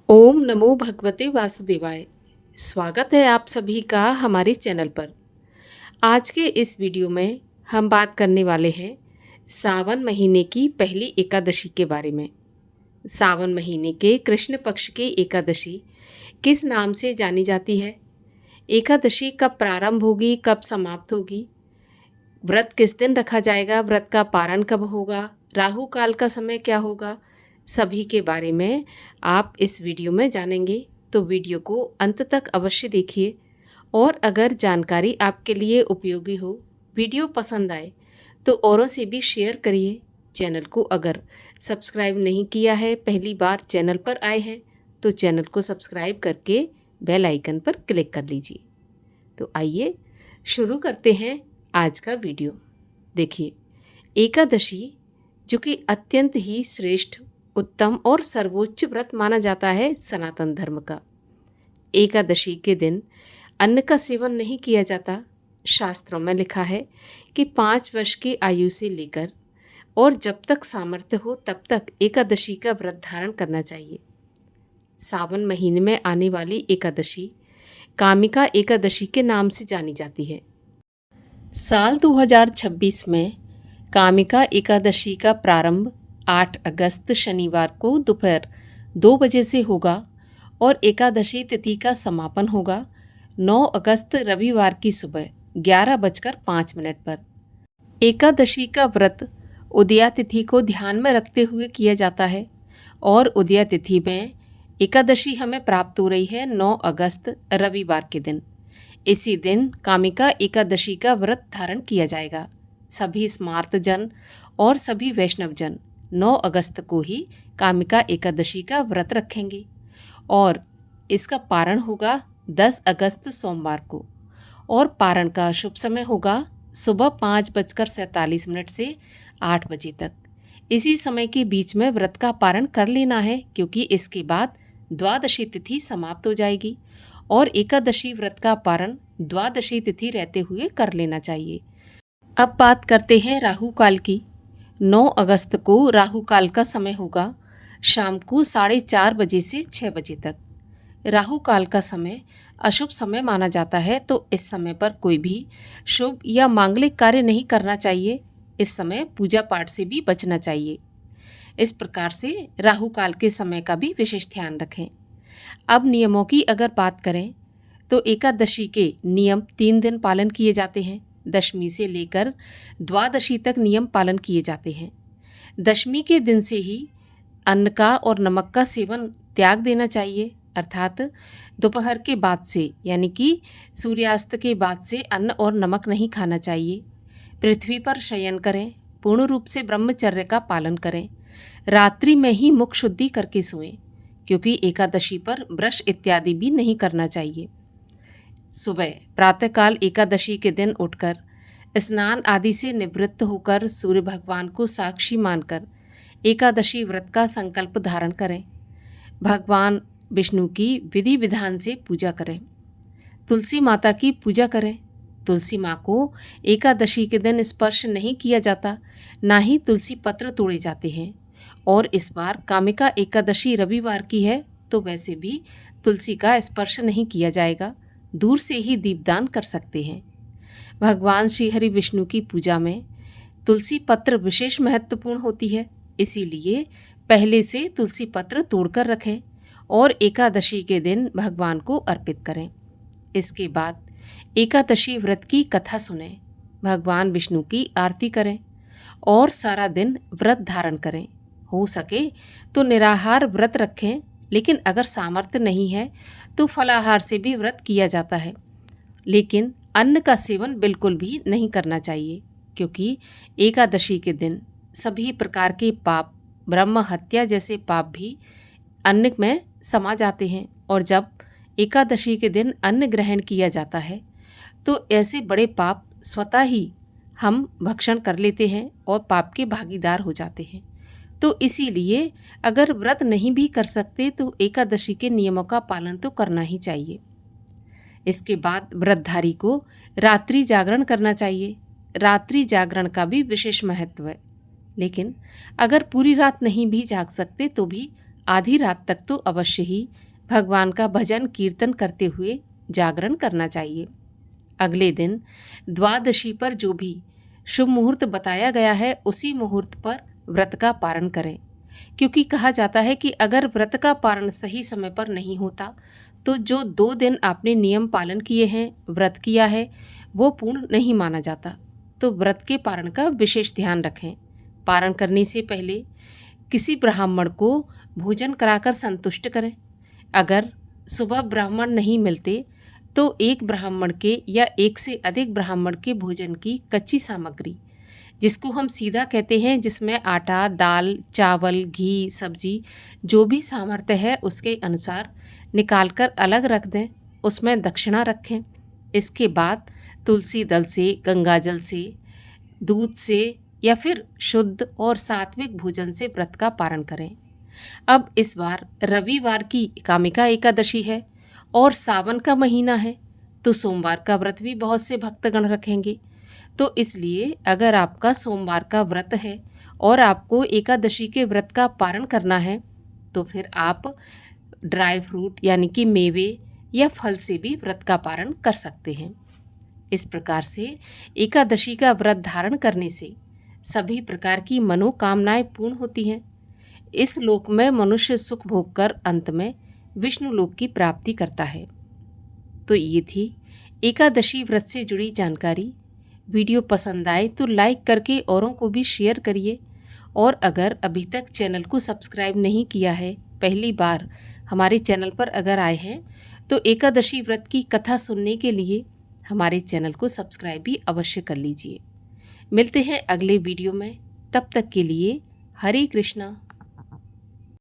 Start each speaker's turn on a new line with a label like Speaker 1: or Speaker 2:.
Speaker 1: ओम नमो भगवते वासुदेवाय। स्वागत है आप सभी का हमारे चैनल पर। आज के इस वीडियो में हम बात करने वाले हैं सावन महीने की पहली एकादशी के बारे में। सावन महीने के कृष्ण पक्ष की एकादशी किस नाम से जानी जाती है? एकादशी कब प्रारंभ होगी, कब समाप्त होगी? व्रत किस दिन रखा जाएगा? व्रत का पारण कब होगा? राहु काल का समय क्या होगा? सभी के बारे में आप इस वीडियो में जानेंगे, तो वीडियो को अंत तक अवश्य देखिए। और अगर जानकारी आपके लिए उपयोगी हो, वीडियो पसंद आए तो औरों से भी शेयर करिए। चैनल को अगर सब्सक्राइब नहीं किया है, पहली बार चैनल पर आए हैं, तो चैनल को सब्सक्राइब करके बेल आइकन पर क्लिक कर लीजिए। तो आइए शुरू करते हैं आज का वीडियो। देखिए, एकादशी जो कि अत्यंत ही श्रेष्ठ, उत्तम और सर्वोच्च व्रत माना जाता है सनातन धर्म का। एकादशी के दिन अन्न का सेवन नहीं किया जाता। शास्त्रों में लिखा है कि 5 वर्ष की आयु से लेकर और जब तक सामर्थ्य हो तब तक एकादशी का व्रत धारण करना चाहिए। सावन महीने में आने वाली एकादशी कामिका एकादशी के नाम से जानी जाती है। साल 2026 में कामिका एकादशी का प्रारंभ 8 अगस्त शनिवार को दोपहर 2 बजे से होगा और एकादशी तिथि का समापन होगा 9 अगस्त रविवार की सुबह 11:05 पर। एकादशी का व्रत उदया तिथि को ध्यान में रखते हुए किया जाता है और उदया तिथि में एकादशी हमें प्राप्त हो रही है 9 अगस्त रविवार के दिन। इसी दिन कामिका एकादशी का व्रत धारण किया जाएगा। सभी स्मार्त जन और सभी वैष्णव जन 9 अगस्त को ही कामिका एकादशी का व्रत रखेंगे और इसका पारण होगा 10 अगस्त सोमवार को और पारण का शुभ समय होगा सुबह 5:47 से 8 बजे तक। इसी समय के बीच में व्रत का पारण कर लेना है, क्योंकि इसके बाद द्वादशी तिथि समाप्त हो जाएगी और एकादशी व्रत का पारण द्वादशी तिथि रहते हुए कर लेना चाहिए। अब बात करते हैं राहु काल की। 9 अगस्त को राहु काल का समय होगा शाम को 4:30 बजे से 6 बजे तक। राहु काल का समय अशुभ समय माना जाता है, तो इस समय पर कोई भी शुभ या मांगलिक कार्य नहीं करना चाहिए। इस समय पूजा पाठ से भी बचना चाहिए। इस प्रकार से राहु काल के समय का भी विशेष ध्यान रखें। अब नियमों की अगर बात करें तो एकादशी के नियम 3 दिन पालन किए जाते हैं। दशमी से लेकर द्वादशी तक नियम पालन किए जाते हैं। दशमी के दिन से ही अन्न का और नमक का सेवन त्याग देना चाहिए, अर्थात दोपहर के बाद से, यानी कि सूर्यास्त के बाद से अन्न और नमक नहीं खाना चाहिए। पृथ्वी पर शयन करें, पूर्ण रूप से ब्रह्मचर्य का पालन करें। रात्रि में ही मुख शुद्धि करके सोएं, क्योंकि एकादशी पर ब्रश इत्यादि भी नहीं करना चाहिए। सुबह प्रातःकाल एकादशी के दिन उठकर स्नान आदि से निवृत्त होकर सूर्य भगवान को साक्षी मानकर एकादशी व्रत का संकल्प धारण करें। भगवान विष्णु की विधि विधान से पूजा करें। तुलसी माता की पूजा करें। तुलसी माँ को एकादशी के दिन स्पर्श नहीं किया जाता, ना ही तुलसी पत्र तोड़े जाते हैं। और इस बार कामिका एकादशी रविवार की है, तो वैसे भी तुलसी का स्पर्श नहीं किया जाएगा, दूर से ही दीपदान कर सकते हैं। भगवान श्री हरि विष्णु की पूजा में तुलसी पत्र विशेष महत्वपूर्ण होती है, इसीलिए पहले से तुलसी पत्र तोड़कर रखें और एकादशी के दिन भगवान को अर्पित करें। इसके बाद एकादशी व्रत की कथा सुनें, भगवान विष्णु की आरती करें और सारा दिन व्रत धारण करें। हो सके तो निराहार व्रत रखें, लेकिन अगर सामर्थ्य नहीं है तो फलाहार से भी व्रत किया जाता है। लेकिन अन्न का सेवन बिल्कुल भी नहीं करना चाहिए, क्योंकि एकादशी के दिन सभी प्रकार के पाप, ब्रह्म हत्या जैसे पाप भी अन्न में समा जाते हैं। और जब एकादशी के दिन अन्न ग्रहण किया जाता है तो ऐसे बड़े पाप स्वतः ही हम भक्षण कर लेते हैं और पाप के भागीदार हो जाते हैं। तो इसीलिए अगर व्रत नहीं भी कर सकते तो एकादशी के नियमों का पालन तो करना ही चाहिए। इसके बाद व्रतधारी को रात्रि जागरण करना चाहिए। रात्रि जागरण का भी विशेष महत्व है, लेकिन अगर पूरी रात नहीं भी जाग सकते तो भी आधी रात तक तो अवश्य ही भगवान का भजन कीर्तन करते हुए जागरण करना चाहिए। अगले दिन द्वादशी पर जो भी शुभ मुहूर्त बताया गया है उसी मुहूर्त पर व्रत का पारण करें, क्योंकि कहा जाता है कि अगर व्रत का पारण सही समय पर नहीं होता तो जो 2 दिन आपने नियम पालन किए हैं, व्रत किया है, वो पूर्ण नहीं माना जाता। तो व्रत के पारण का विशेष ध्यान रखें। पारण करने से पहले किसी ब्राह्मण को भोजन कराकर संतुष्ट करें। अगर सुबह ब्राह्मण नहीं मिलते तो एक ब्राह्मण के या एक से अधिक ब्राह्मण के भोजन की कच्ची सामग्री, जिसको हम सीधा कहते हैं, जिसमें आटा, दाल, चावल, घी, सब्जी, जो भी सामर्थ्य है उसके अनुसार निकालकर अलग रख दें। उसमें दक्षिणा रखें। इसके बाद तुलसी दल से, गंगाजल से, दूध से या फिर शुद्ध और सात्विक भोजन से व्रत का पारण करें। अब इस बार रविवार की कामिका एकादशी है और सावन का महीना है, तो सोमवार का व्रत भी बहुत से भक्तगण रखेंगे। तो इसलिए अगर आपका सोमवार का व्रत है और आपको एकादशी के व्रत का पारण करना है तो फिर आप ड्राई फ्रूट यानी कि मेवे या फल से भी व्रत का पारण कर सकते हैं। इस प्रकार से एकादशी का व्रत धारण करने से सभी प्रकार की मनोकामनाएं पूर्ण होती हैं। इस लोक में मनुष्य सुख भोग कर अंत में विष्णु लोक की प्राप्ति करता है। तो ये थी एकादशी व्रत से जुड़ी जानकारी। वीडियो पसंद आए तो लाइक करके औरों को भी शेयर करिए, और अगर अभी तक चैनल को सब्सक्राइब नहीं किया है, पहली बार हमारे चैनल पर अगर आए हैं, तो एकादशी व्रत की कथा सुनने के लिए हमारे चैनल को सब्सक्राइब भी अवश्य कर लीजिए। मिलते हैं अगले वीडियो में, तब तक के लिए हरे कृष्णा।